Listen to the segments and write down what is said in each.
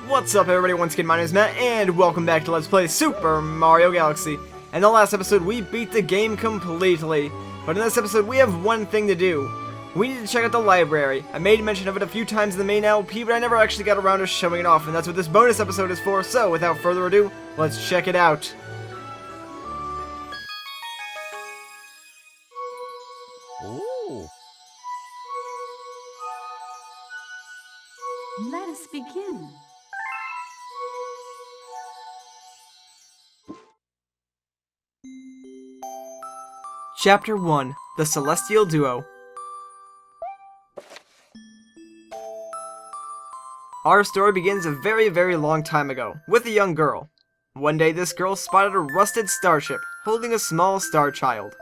What's up everybody, once again my name is Matt, and welcome back to Let's Play Super Mario Galaxy. In the last episode we beat the game completely, but in this episode we have one thing to do. We need to check out the library. I made mention of it a few times in the main LP, but I never actually got around to showing it off, and that's what this bonus episode is for, so without further ado, let's check it out. Ooh. Let us begin. Chapter 1. The Celestial Duo. Our story begins a very long time ago, with a young girl. One day this girl spotted a rusted starship, holding a small star child.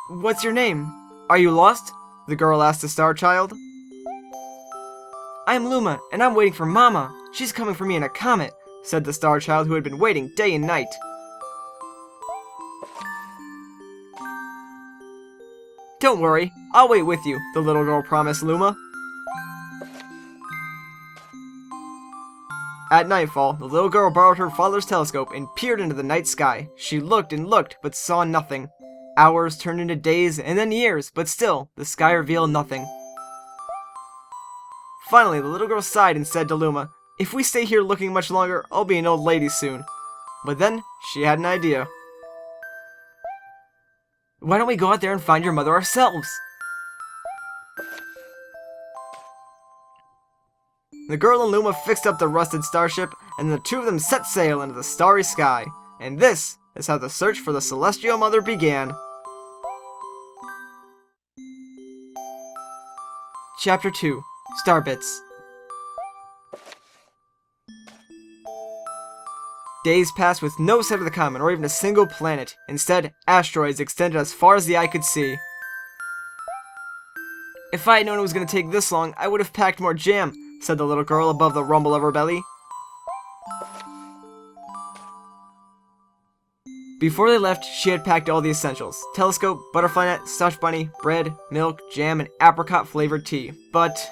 "What's your name? Are you lost?" the girl asked the star child. "I'm Luma, and I'm waiting for Mama. She's coming for me in a comet," said the star child, who had been waiting day and night. "Don't worry, I'll wait with you," the little girl promised Luma. At nightfall, the little girl borrowed her father's telescope and peered into the night sky. She looked and looked, but saw nothing. Hours turned into days, and then years, but still, the sky revealed nothing. Finally, the little girl sighed and said to Luma, "If we stay here looking much longer, I'll be an old lady soon." But then, she had an idea. "Why don't we go out there and find your mother ourselves?" The girl and Luma fixed up the rusted starship, and the two of them set sail into the starry sky. And this is how the search for the Celestial Mother began. Chapter 2. Starbits. Days passed with no sight of the comet or even a single planet. Instead, asteroids extended as far as the eye could see. "If I had known it was going to take this long, I would have packed more jam," said the little girl above the rumble of her belly. Before they left, she had packed all the essentials: telescope, butterfly net, stuffed bunny, bread, milk, jam, and apricot-flavored tea. But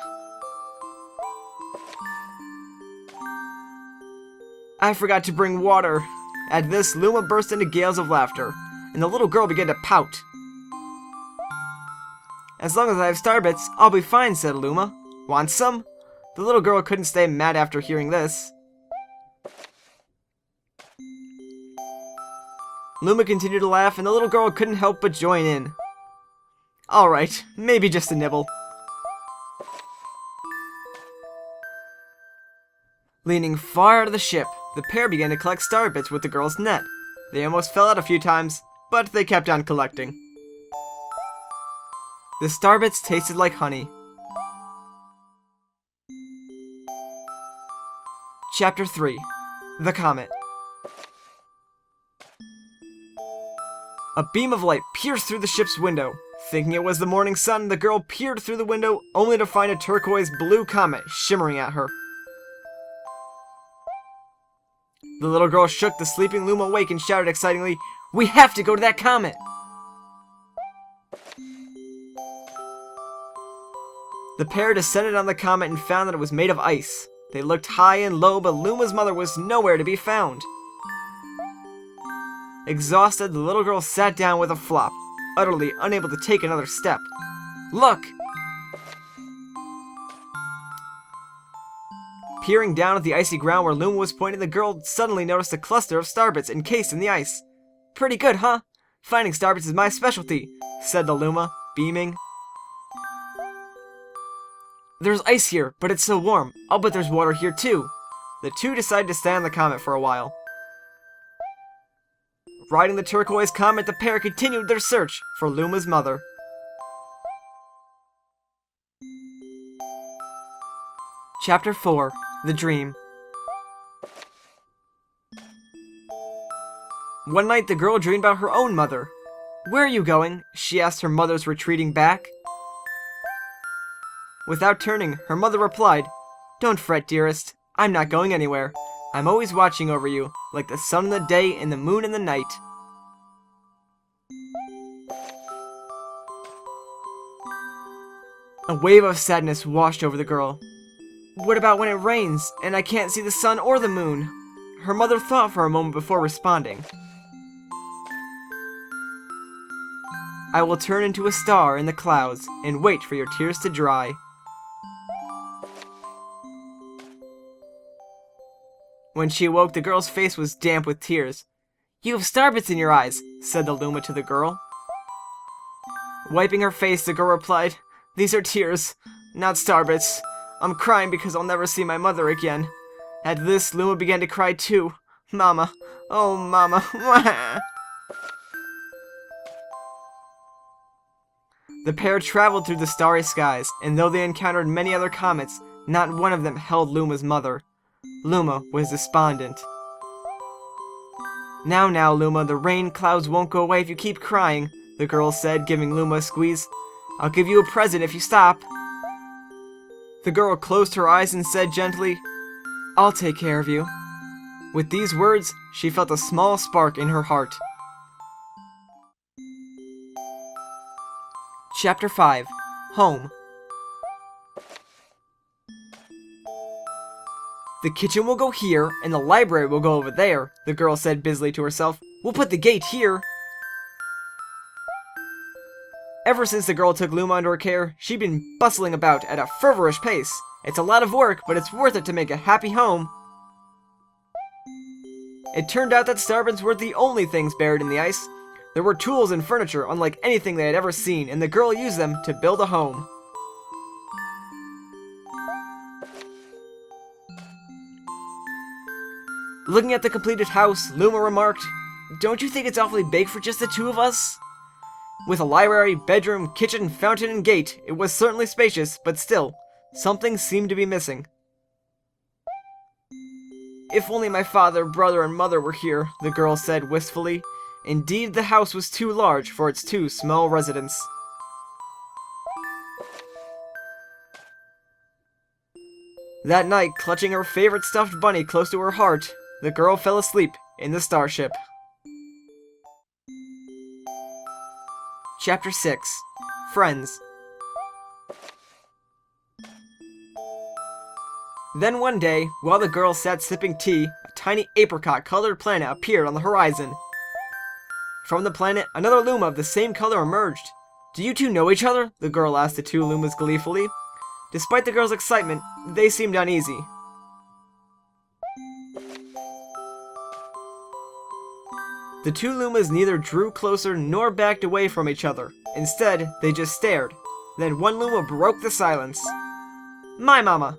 I forgot to bring water. At this, Luma burst into gales of laughter, and the little girl began to pout. "As long as I have starbits, I'll be fine," said Luma. "Want some?" The little girl couldn't stay mad after hearing this. Luma continued to laugh, and the little girl couldn't help but join in. "Alright, maybe just a nibble." Leaning far out of the ship, the pair began to collect starbits with the girl's net. They almost fell out a few times, but they kept on collecting. The starbits tasted like honey. Chapter 3. The Comet. A beam of light pierced through the ship's window. Thinking it was the morning sun, the girl peered through the window, only to find a turquoise blue comet shimmering at her. The little girl shook the sleeping Luma awake and shouted excitingly, "We have to go to that comet!" The pair descended on the comet and found that it was made of ice. They looked high and low, but Luma's mother was nowhere to be found. Exhausted, the little girl sat down with a flop, utterly unable to take another step. "Look!" Peering down at the icy ground where Luma was pointing, the girl suddenly noticed a cluster of starbits encased in the ice. "Pretty good, huh? Finding starbits is my specialty," said the Luma, beaming. "There's ice here, but it's so warm. I'll bet there's water here too." The two decided to stay on the comet for a while. Riding the turquoise comet, the pair continued their search for Luma's mother. Chapter 4. The Dream. One night, the girl dreamed about her own mother. "Where are you going?" she asked her mother's retreating back. Without turning, her mother replied, "Don't fret, dearest. I'm not going anywhere. I'm always watching over you, like the sun in the day and the moon in the night." A wave of sadness washed over the girl. What about when it rains, and I can't see the sun or the moon? Her mother thought for a moment before responding. I will turn into a star in the clouds and wait for your tears to dry. When she awoke, the girl's face was damp with tears. You have starbits in your eyes, said the Luma to the girl. Wiping her face, the girl replied, These are tears, not starbits. I'm crying because I'll never see my mother again. At this, Luma began to cry too. Mama, oh mama. The pair traveled through the starry skies, and though they encountered many other comets, not one of them held Luma's mother. Luma was despondent. Now, Luma, the rain clouds won't go away if you keep crying, the girl said, giving Luma a squeeze. I'll give you a present if you stop. The girl closed her eyes and said gently, I'll take care of you. With these words, she felt a small spark in her heart. Chapter 5. Home. The kitchen will go here, and the library will go over there, the girl said busily to herself. We'll put the gate here. Ever since the girl took Luma under her care, she'd been bustling about at a feverish pace. It's a lot of work, but it's worth it to make a happy home. It turned out that starbits weren't the only things buried in the ice. There were tools and furniture unlike anything they had ever seen, and the girl used them to build a home. Looking at the completed house, Luma remarked, Don't you think it's awfully big for just the two of us? With a library, bedroom, kitchen, fountain, and gate, it was certainly spacious, but still, something seemed to be missing. If only my father, brother, and mother were here, the girl said wistfully. Indeed, the house was too large for its two small residents. That night, clutching her favorite stuffed bunny close to her heart, the girl fell asleep in the starship. Chapter 6. Friends. Then one day, while the girl sat sipping tea, a tiny apricot-colored planet appeared on the horizon. From the planet, another Luma of the same color emerged. Do you two know each other? The girl asked the two Lumas gleefully. Despite the girl's excitement, they seemed uneasy. The two Lumas neither drew closer nor backed away from each other. Instead, they just stared. Then one Luma broke the silence. My mama!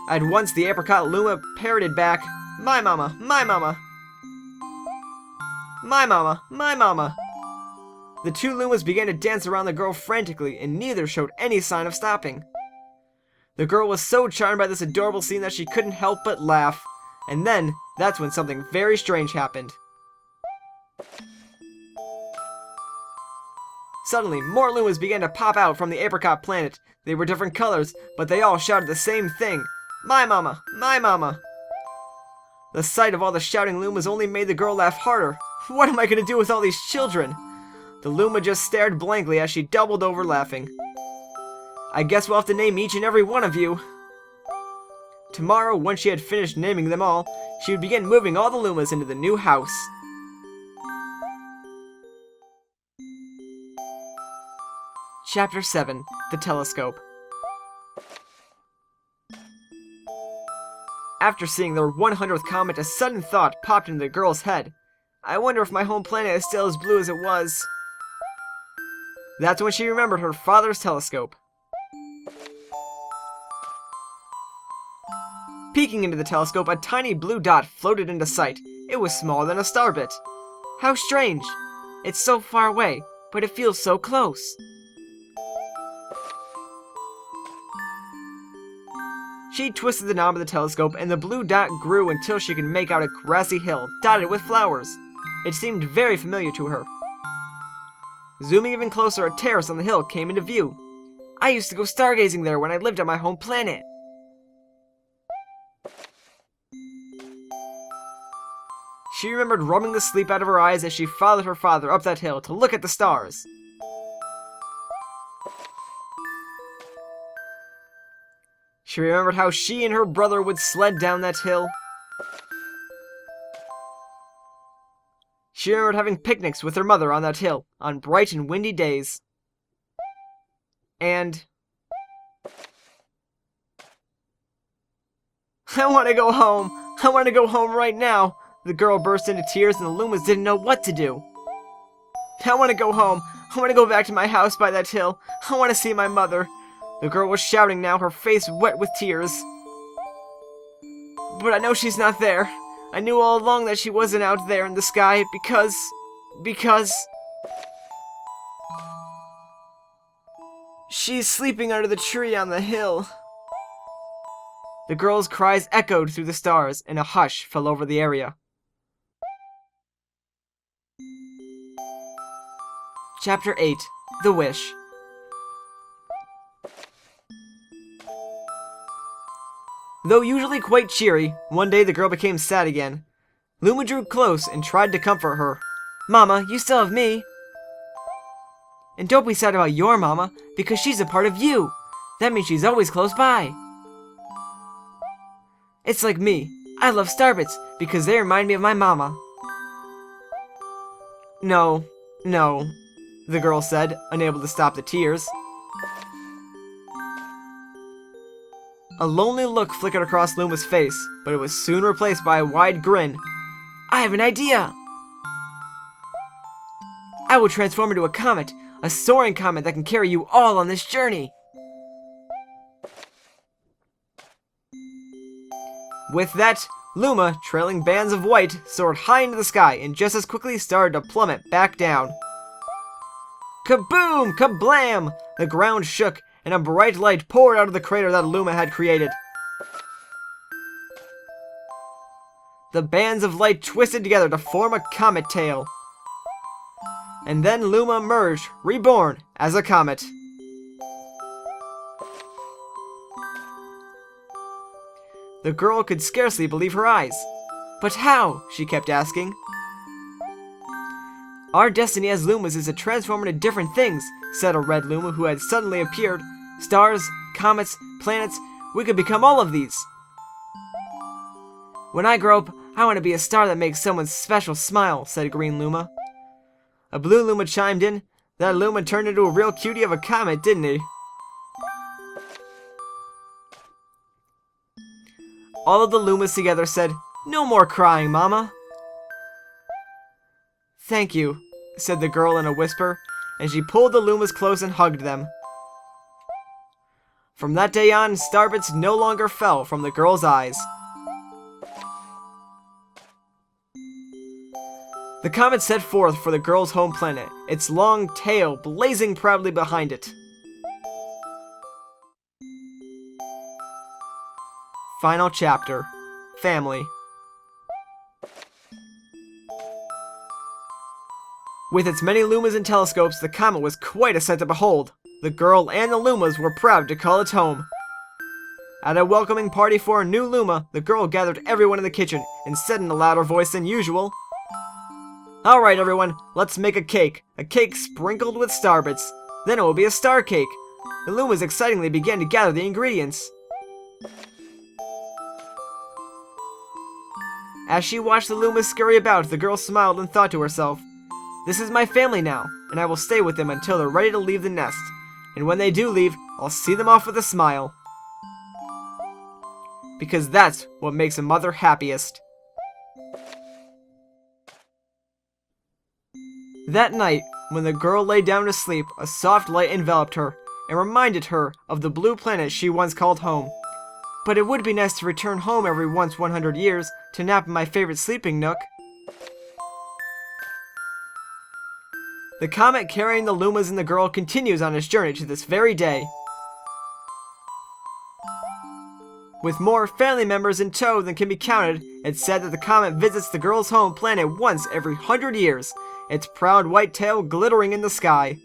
At once, the apricot Luma parroted back, My mama, my mama! My mama, my mama! The two Lumas began to dance around the girl frantically, and neither showed any sign of stopping. The girl was so charmed by this adorable scene that she couldn't help but laugh. And then, that's when something very strange happened. Suddenly, more Lumas began to pop out from the apricot planet. They were different colors, but they all shouted the same thing. My mama! My mama! The sight of all the shouting Lumas only made the girl laugh harder. What am I going to do with all these children? The Luma just stared blankly as she doubled over laughing. I guess we'll have to name each and every one of you. Tomorrow, once she had finished naming them all, she would begin moving all the Lumas into the new house. Chapter 7. The Telescope. After seeing their 100th comet, a sudden thought popped into the girl's head. I wonder if my home planet is still as blue as it was. That's when she remembered her father's telescope. Peeking into the telescope, a tiny blue dot floated into sight. It was smaller than a starbit. How strange! It's so far away, but it feels so close. She twisted the knob of the telescope, and the blue dot grew until she could make out a grassy hill, dotted with flowers. It seemed very familiar to her. Zooming even closer, a terrace on the hill came into view. I used to go stargazing there when I lived on my home planet. She remembered rubbing the sleep out of her eyes as she followed her father up that hill to look at the stars. She remembered how she and her brother would sled down that hill. She remembered having picnics with her mother on that hill on bright and windy days. And I want to go home. I want to go home right now. The girl burst into tears and the Lumas didn't know what to do. I want to go home. I want to go back to my house by that hill. I want to see my mother. The girl was shouting now, her face wet with tears. But I know she's not there. I knew all along that she wasn't out there in the sky because... she's sleeping under the tree on the hill. The girl's cries echoed through the stars, and a hush fell over the area. Chapter 8. The Wish. Though usually quite cheery, one day the girl became sad again. Luma drew close and tried to comfort her. Mama, you still have me. And don't be sad about your mama, because she's a part of you. That means she's always close by. It's like me. I love Starbits, because they remind me of my mama. No, the girl said, unable to stop the tears. A lonely look flickered across Luma's face, but it was soon replaced by a wide grin. I have an idea! I will transform into a comet, a soaring comet that can carry you all on this journey! With that, Luma, trailing bands of white, soared high into the sky and just as quickly started to plummet back down. Kaboom! Kablam! The ground shook, and a bright light poured out of the crater that Luma had created. The bands of light twisted together to form a comet tail. And then Luma emerged, reborn, as a comet. The girl could scarcely believe her eyes. But how? She kept asking. Our destiny as Lumas is to transform into different things, said a red Luma who had suddenly appeared. Stars, comets, planets, we could become all of these. When I grow up, I want to be a star that makes someone special smile, said a green Luma. A blue Luma chimed in. That Luma turned into a real cutie of a comet, didn't he? All of the Lumas together said, No more crying, Mama. Thank you, said the girl in a whisper, and she pulled the Lumas close and hugged them. From that day on, Starbits no longer fell from the girl's eyes. The comet set forth for the girl's home planet, its long tail blazing proudly behind it. Final chapter. Family. With its many Lumas and telescopes, the comet was quite a sight to behold. The girl and the Lumas were proud to call it home. At a welcoming party for a new Luma, the girl gathered everyone in the kitchen and said in a louder voice than usual, Alright everyone, let's make a cake sprinkled with Starbits. Then it will be a star cake. The Lumas excitingly began to gather the ingredients. As she watched the Lumas scurry about, the girl smiled and thought to herself, This is my family now, and I will stay with them until they're ready to leave the nest. And when they do leave, I'll see them off with a smile. Because that's what makes a mother happiest. That night, when the girl lay down to sleep, a soft light enveloped her and reminded her of the blue planet she once called home. But it would be nice to return home every once 100 years to nap in my favorite sleeping nook. The comet carrying the Lumas and the girl continues on its journey to this very day. With more family members in tow than can be counted, it's said that the comet visits the girl's home planet once every 100 years, its proud white tail glittering in the sky.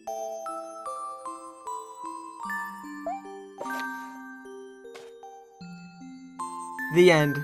The end.